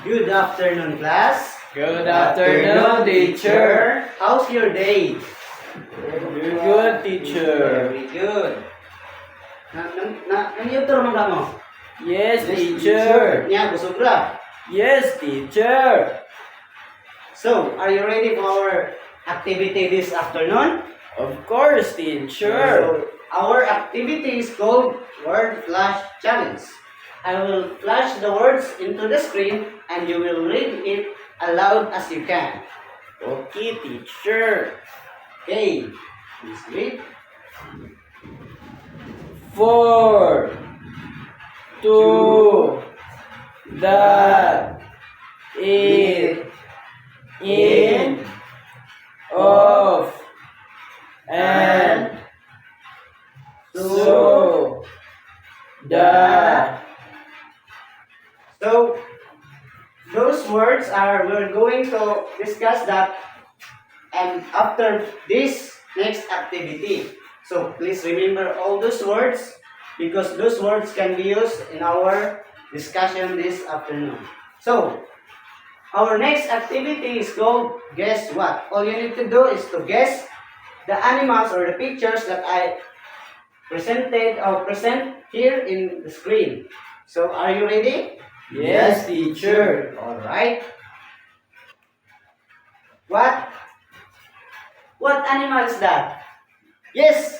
Good afternoon, class. Good afternoon, teacher. How's your day? Very good, teacher. Very good. Nandito naman ka mo? Yes, teacher. Niya, busog ra. Yes, teacher. So, are you ready for our activity this afternoon? Of course, teacher. So, our activity is called Word Flash Challenge. I will flash the words into the screen and you will read it aloud as you can. Okay, teacher. Okay, please read. 4, 2, that, it, in, of, and, so, that. So, those words are, we're going to discuss that and after this next activity. So, please remember all those words because those words can be used in our discussion this afternoon. So, our next activity is called Guess What. All you need to do is to guess the animals or the pictures that I presented or present here in the screen. So, are you ready? Yes, teacher. Alright. What animal is that? Yes.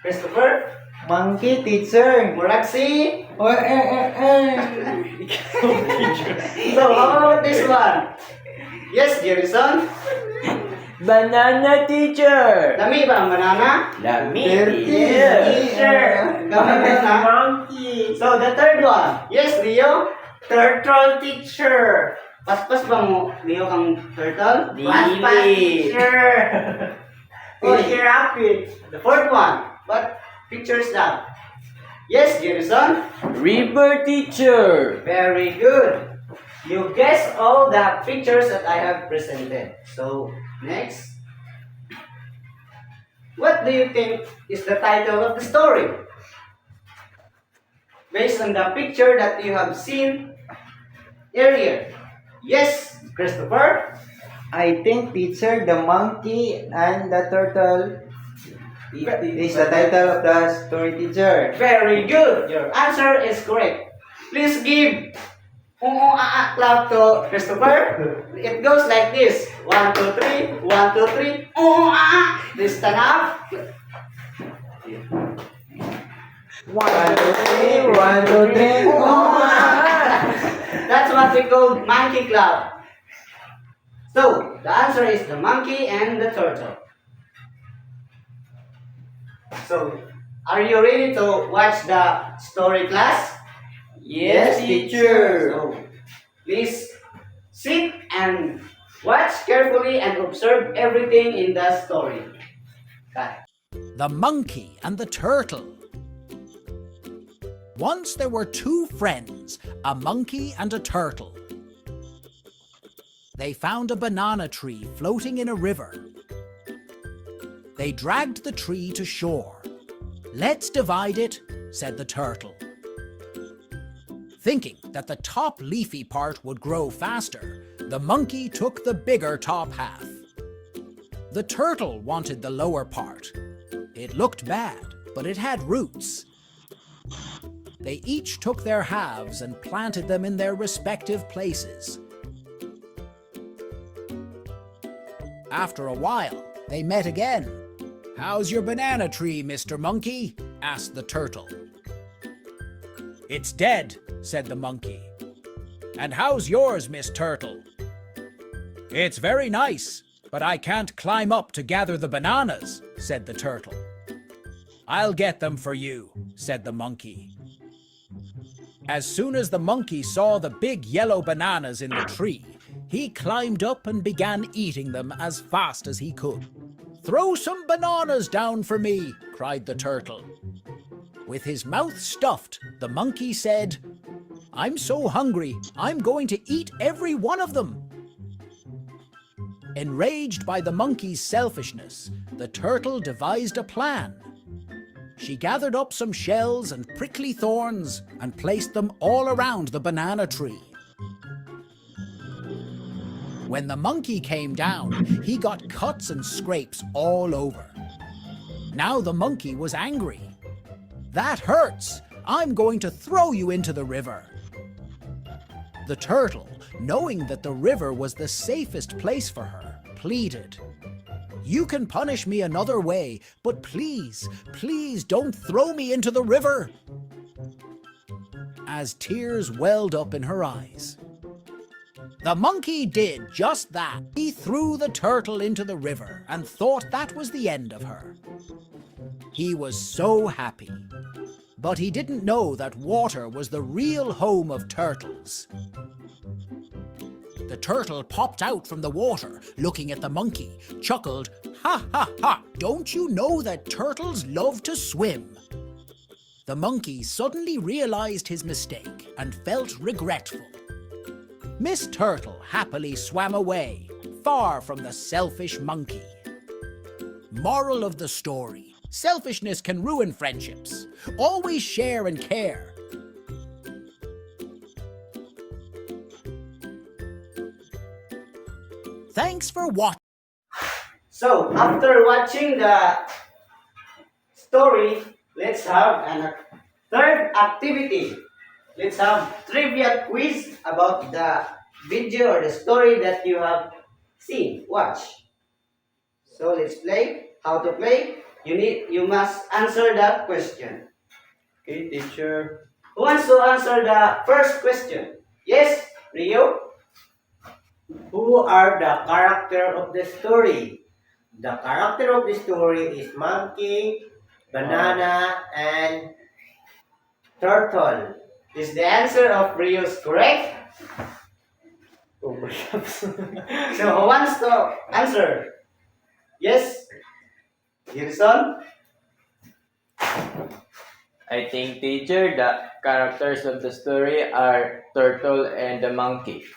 Christopher? Monkey, teacher. Muraxi? Oh, So, how about this one? Yes, Jerison? Banana, teacher. Lami ba ang banana? Lami, Teacher. Lami ba na? Monkey. So, the third one. Yes, Leo? Turtle, teacher. Paspas ba mo, Leo, kang turtle? Paspas, teacher. Oh, rapid. The fourth one. What picture is that? Yes, Jerison? River, teacher. Very good. You guess all the pictures that I have presented. So, next. What do you think is the title of the story? Based on the picture that you have seen earlier. Yes, Christopher? I think, teacher, the monkey and the turtle is the title of the story, teacher. Very good. Your answer is correct. Please give clap to Christopher. It goes like this. 1, 2, 3. 1, 2, 3. Please stand up. 1, 2, 3. 1, 2, 3. That's what we call monkey club. So, the answer is the monkey and the turtle. So, are you ready to watch the story, class? Yes, teacher. So, please sit and watch carefully and observe everything in the story. Cut. The Monkey and the Turtle. Once there were two friends, a monkey and a turtle. They found a banana tree floating in a river. They dragged the tree to shore. "Let's divide it," said the turtle. Thinking that the top leafy part would grow faster, the monkey took the bigger top half. The turtle wanted the lower part. It looked bad, but it had roots. They each took their halves and planted them in their respective places. After a while, they met again. "How's your banana tree, Mr. Monkey?" asked the turtle. "It's dead," said the monkey. "And how's yours, Miss Turtle?" "It's very nice, but I can't climb up to gather the bananas," said the turtle. "I'll get them for you," said the monkey. As soon as the monkey saw the big yellow bananas in the tree, he climbed up and began eating them as fast as he could. "Throw some bananas down for me," cried the turtle. With his mouth stuffed, the monkey said, "I'm so hungry, I'm going to eat every one of them." Enraged by the monkey's selfishness, the turtle devised a plan. She gathered up some shells and prickly thorns and placed them all around the banana tree. When the monkey came down, he got cuts and scrapes all over. Now the monkey was angry. "That hurts! I'm going to throw you into the river." The turtle, knowing that the river was the safest place for her, pleaded, "You can punish me another way, but please, please don't throw me into the river." As tears welled up in her eyes, the monkey did just that. He threw the turtle into the river and thought that was the end of her. He was so happy, but he didn't know that water was the real home of turtles. The turtle popped out from the water, looking at the monkey, chuckled, "Ha ha ha! Don't you know that turtles love to swim?" The monkey suddenly realized his mistake and felt regretful. Miss Turtle happily swam away, far from the selfish monkey. Moral of the story: selfishness can ruin friendships. Always share and care. Thanks for watching. So, after watching the story, let's have a third activity. Let's have trivia quiz about the video or the story that you have seen, watch. So, let's play. How to play? You must answer the question. Okay, teacher. Who wants to answer the first question? Yes, Rio? Who are the character of the story? The character of the story is monkey, banana, and turtle. Is the answer of Rio's correct? Oh, perhaps. So, who wants to answer? Yes? Gilson? I think, teacher, the characters of the story are turtle and the monkey.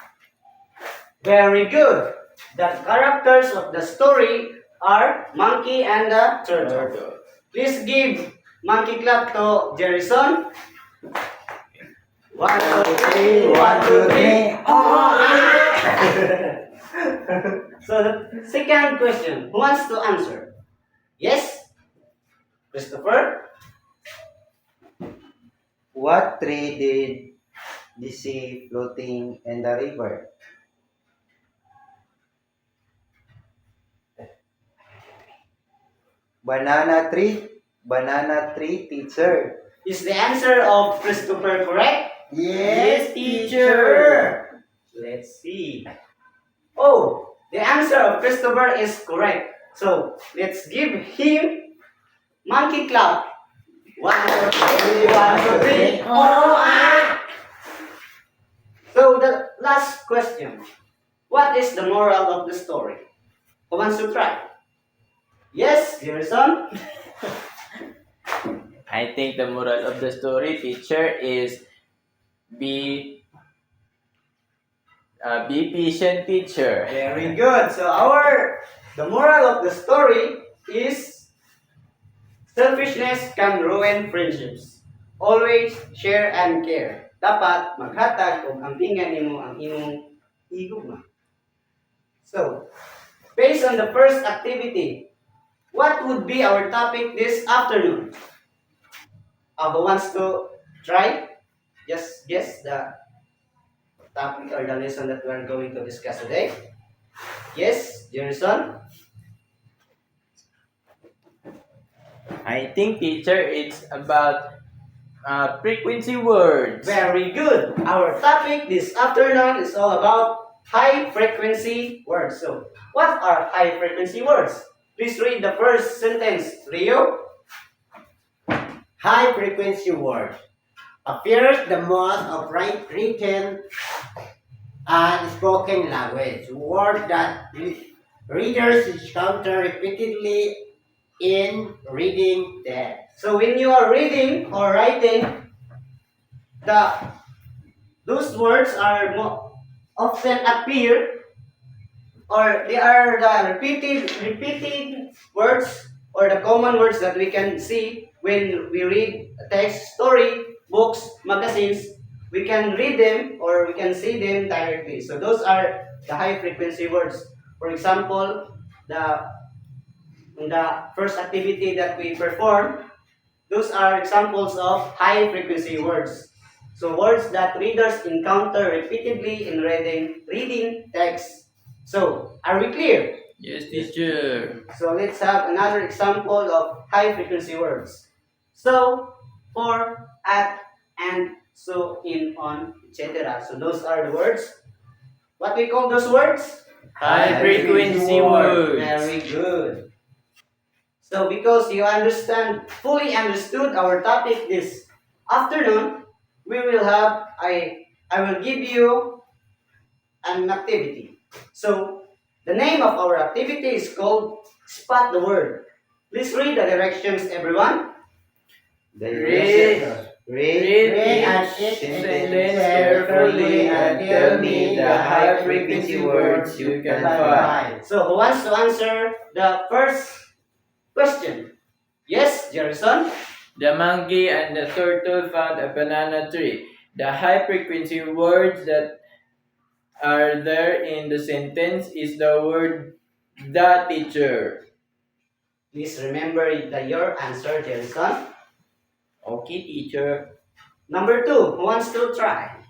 Very good. The characters of the story are Monkey and the Turtle. Please give monkey clap to Jerison. 1, 2, 3, 1, 2, 3. So the second question, who wants to answer? Yes? Christopher? What tree did they see floating in the river? Banana tree, teacher. Is the answer of Christopher correct? Yes, teacher. Let's see. Oh, the answer of Christopher is correct. So, let's give him monkey clap. 1, 2, 3, 1, 2, 3. So, the last question. What is the moral of the story? Who wants to try? Yes, Garrison? I think the moral of the story, teacher, is be patient, teacher. Very good. So, the moral of the story is selfishness can ruin friendships. Always share and care. Dapat maghatag kung ampingan nimo ang imong higugma. So, based on the first activity, what would be our topic this afternoon? Who wants to try? Just guess the topic or the lesson that we are going to discuss today. Yes, Jerison? I think, teacher, it's about frequency words. Very good. Our topic this afternoon is all about high frequency words. So, what are high frequency words? Please read the first sentence, Rio. High frequency word appears the most of written and spoken language. Word that readers encounter repeatedly in reading them. So, when you are reading or writing, those words are often appear, or they are the repeated words or the common words that we can see when we read text, story, books, magazines. We can read them or we can see them directly. So those are the high frequency words. For example, in the first activity that we perform, those are examples of high frequency words. So words that readers encounter repeatedly in reading text. So are we clear? Yes, teacher. So let's have another example of high frequency words. So, for, at, and, so, in, on, etc. So those are the words. What we call those words? High frequency words. Very good. So because you fully understood our topic this afternoon, we will have I will give you an activity. So the name of our activity is called Spot the Word. Please read the directions, everyone. Read Read each sentence carefully and tell me the high frequency words you can find. So who wants to answer the first question? Yes, Jerison? The monkey and the turtle found a banana tree. The high frequency words that are there in the sentence is the word the teacher. Please remember your answer, Jerison. Okay, teacher. Number 2, who wants to try?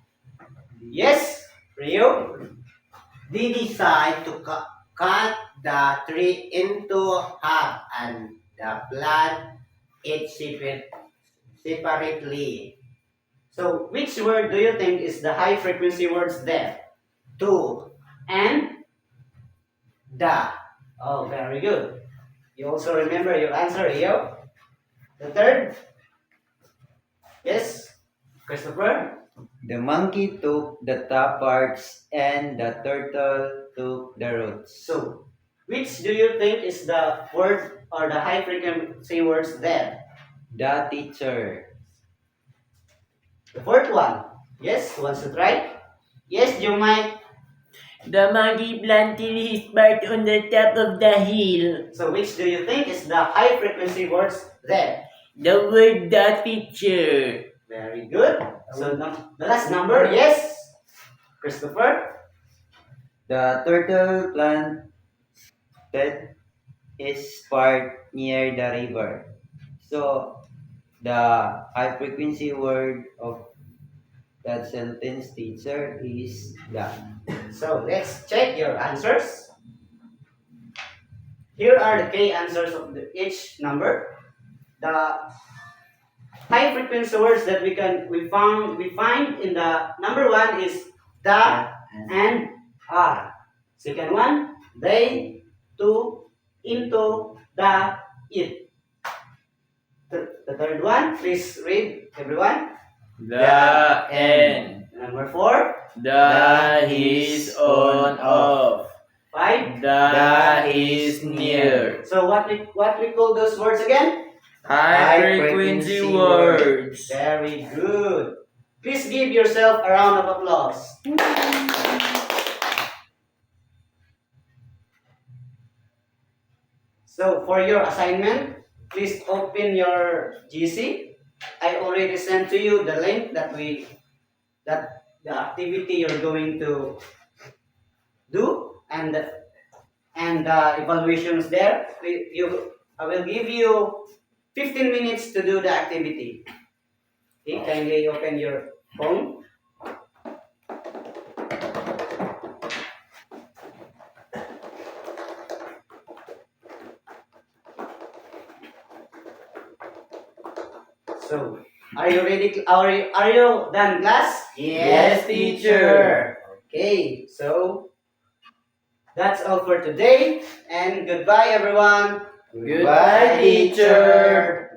Yes, Rio? They decide to cut the tree into half and plant it separately. So which word do you think is the high frequency words there? Two, And? the. Oh, very good. You also remember your answer, Rio? The third? Yes, Christopher? The monkey took the top parts and the turtle took the roots. So, which do you think is the word or the high frequency words there? The teacher. The fourth one. Yes, who wants to try? Yes, you might. The monkey planted his part on the top of the hill. So, which do you think is the high frequency words there? The word the teacher. Very good. So, the last number, yes, Christopher? The turtle planted his part near the river. So the high frequency word of that sentence, teacher, is the. So, let's check your answers. Here are the key answers of each number. The high frequency words that we find in the number 1 is the and are. Second one, they, to, into, the, it. The third one, please read, everyone. The and. Number 4, The is on off. 5. The is near. So what we call those words again? High frequency words. Very good. Please give yourself a round of applause. So for your assignment, please open your GC. I already sent to you the link that the activity you're going to do and the evaluations there. I will give you 15 minutes to do the activity. Okay, kindly open your phone. So, are you ready? Are you done, class? Yes, teacher. Okay, so that's all for today, and goodbye, everyone. Goodbye, teacher.